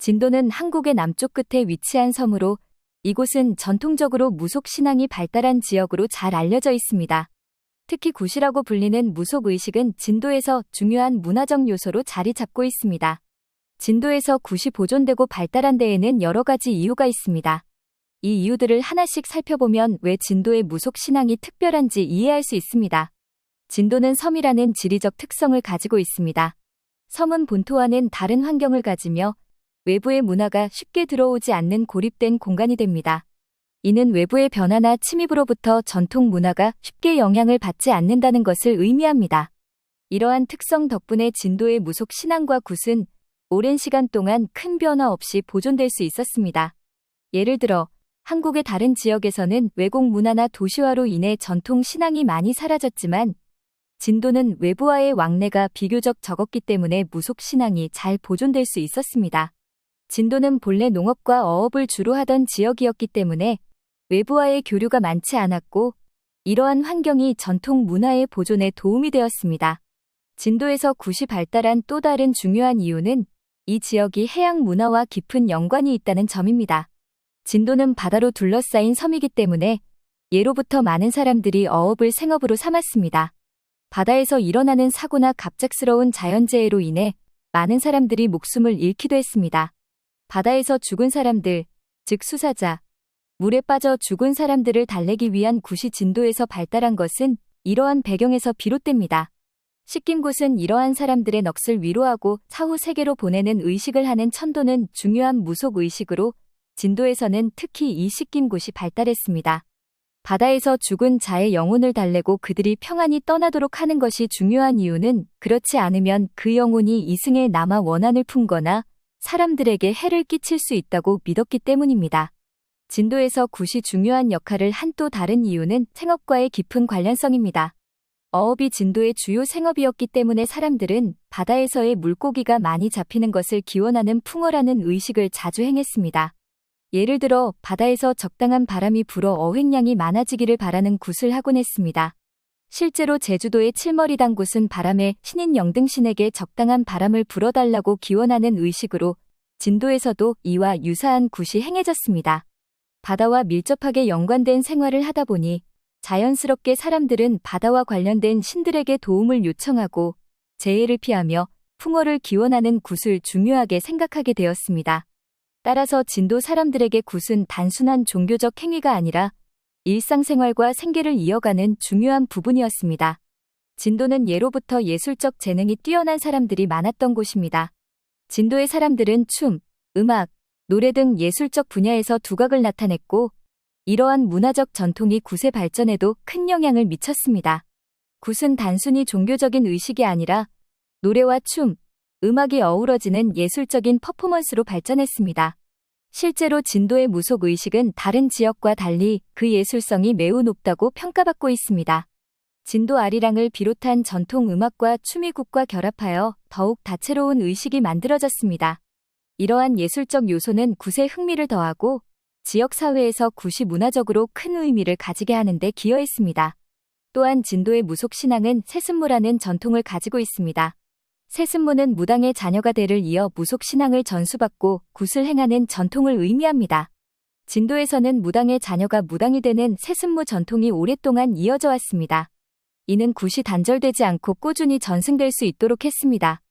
진도는 한국의 남쪽 끝에 위치한 섬으로 이곳은 전통적으로 무속 신앙이 발달한 지역으로 잘 알려져 있습니다. 특히 굿이라고 불리는 무속 의식은 진도에서 중요한 문화적 요소로 자리 잡고 있습니다. 진도에서 굿이 보존되고 발달한 데에는 여러 가지 이유가 있습니다. 이 이유들을 하나씩 살펴보면 왜 진도의 무속 신앙이 특별한지 이해할 수 있습니다. 진도는 섬이라는 지리적 특성을 가지고 있습니다. 섬은 본토와는 다른 환경을 가지며 외부의 문화가 쉽게 들어오지 않는 고립된 공간이 됩니다. 이는 외부의 변화나 침입으로부터 전통 문화가 쉽게 영향을 받지 않는다는 것을 의미합니다. 이러한 특성 덕분에 진도의 무속 신앙과 굿은 오랜 시간 동안 큰 변화 없이 보존될 수 있었습니다. 예를 들어 한국의 다른 지역에서는 왜곡 문화나 도시화로 인해 전통 신앙이 많이 사라졌지만 진도는 외부와의 왕래가 비교적 적었기 때문에 무속 신앙이 잘 보존될 수 있었습니다. 진도는 본래 농업과 어업을 주로 하던 지역이었기 때문에 외부와의 교류가 많지 않았고 이러한 환경이 전통 문화의 보존에 도움이 되었습니다. 진도에서 굿이 발달한 또 다른 중요한 이유는 이 지역이 해양 문화와 깊은 연관이 있다는 점입니다. 진도는 바다로 둘러싸인 섬이기 때문에 예로부터 많은 사람들이 어업을 생업으로 삼았습니다. 바다에서 일어나는 사고나 갑작스러운 자연재해로 인해 많은 사람들이 목숨을 잃기도 했습니다. 바다에서 죽은 사람들, 즉 수사자, 물에 빠져 죽은 사람들을 달래기 위한 굿이 진도에서 발달한 것은 이러한 배경에서 비롯됩니다. 씻김굿은 이러한 사람들의 넋을 위로하고 사후 세계로 보내는 의식을 하는 천도는 중요한 무속 의식으로 진도에서는 특히 이 씻김굿이 발달했습니다. 바다에서 죽은 자의 영혼을 달래고 그들이 평안히 떠나도록 하는 것이 중요한 이유는 그렇지 않으면 그 영혼이 이승에 남아 원한을 품거나 사람들에게 해를 끼칠 수 있다고 믿었기 때문입니다. 진도에서 굿이 중요한 역할을 한 또 다른 이유는 생업과의 깊은 관련성입니다. 어업이 진도의 주요 생업이었기 때문에 사람들은 바다에서의 물고기가 많이 잡히는 것을 기원하는 풍어라는 의식을 자주 행했습니다. 예를 들어 바다에서 적당한 바람이 불어 어획량이 많아지기를 바라는 굿을 하곤 했습니다. 실제로 제주도의 칠머리당 굿은 바람의 신인 영등신에게 적당한 바람을 불어달라고 기원하는 의식으로 진도에서도 이와 유사한 굿이 행해졌습니다. 바다와 밀접하게 연관된 생활을 하다 보니 자연스럽게 사람들은 바다와 관련된 신들에게 도움을 요청하고 재해를 피하며 풍어를 기원하는 굿을 중요하게 생각하게 되었습니다. 따라서 진도 사람들에게 굿은 단순한 종교적 행위가 아니라 일상생활과 생계를 이어가는 중요한 부분이었습니다. 진도는 예로부터 예술적 재능이 뛰어난 사람들이 많았던 곳입니다. 진도의 사람들은 춤, 음악, 노래 등 예술적 분야에서 두각을 나타냈고 이러한 문화적 전통이 굿의 발전에도 큰 영향을 미쳤습니다. 굿은 단순히 종교적인 의식이 아니라 노래와 춤, 음악이 어우러지는 예술적인 퍼포먼스로 발전했습니다. 실제로 진도의 무속 의식은 다른 지역과 달리 그 예술성이 매우 높다고 평가받고 있습니다. 진도 아리랑을 비롯한 전통 음악과 춤이 굿과 결합하여 더욱 다채로운 의식이 만들어졌습니다. 이러한 예술적 요소는 굿의 흥미를 더하고 지역 사회에서 굿이 문화적으로 큰 의미를 가지게 하는 데 기여했습니다. 또한 진도의 무속 신앙은 세습무라는 전통을 가지고 있습니다. 세습무는 무당의 자녀가 대를 이어 무속 신앙을 전수받고 굿을 행하는 전통을 의미합니다. 진도에서는 무당의 자녀가 무당이 되는 세습무 전통이 오랫동안 이어져 왔습니다. 이는 굿이 단절되지 않고 꾸준히 전승될 수 있도록 했습니다.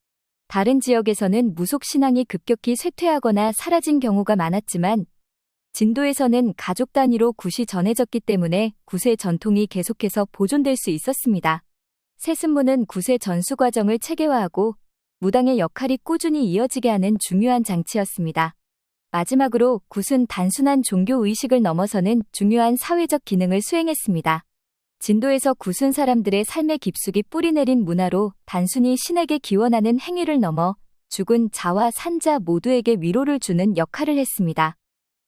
다른 지역에서는 무속 신앙이 급격히 쇠퇴하거나 사라진 경우가 많았지만 진도에서는 가족 단위로 굿이 전해졌기 때문에 굿의 전통이 계속해서 보존될 수 있었습니다. 세습무는 굿의 전수 과정을 체계화하고 무당의 역할이 꾸준히 이어지게 하는 중요한 장치였습니다. 마지막으로 굿은 단순한 종교 의식을 넘어서는 중요한 사회적 기능을 수행했습니다. 진도에서 굿은 사람들의 삶에 깊숙이 뿌리내린 문화로 단순히 신에게 기원하는 행위를 넘어 죽은 자와 산자 모두에게 위로를 주는 역할을 했습니다.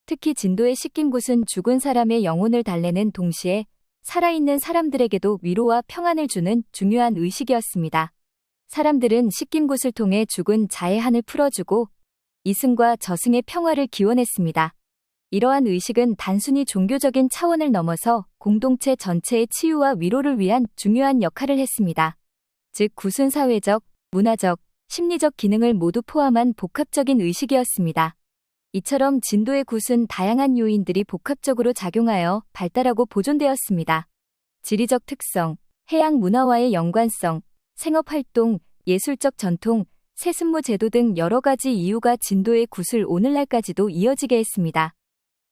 특히 진도의 씻김굿은 죽은 사람의 영혼을 달래는 동시에 살아있는 사람들에게도 위로와 평안을 주는 중요한 의식이었습니다. 사람들은 씻김굿을 통해 죽은 자의 한을 풀어주고 이승과 저승의 평화를 기원했습니다. 이러한 의식은 단순히 종교적인 차원을 넘어서 공동체 전체의 치유와 위로를 위한 중요한 역할을 했습니다. 즉 굿은 사회적, 문화적, 심리적 기능을 모두 포함한 복합적인 의식이었습니다. 이처럼 진도의 굿은 다양한 요인들이 복합적으로 작용하여 발달하고 보존되었습니다. 지리적 특성, 해양 문화와의 연관성, 생업활동, 예술적 전통, 세습무 제도 등 여러 가지 이유가 진도의 굿을 오늘날까지도 이어지게 했습니다.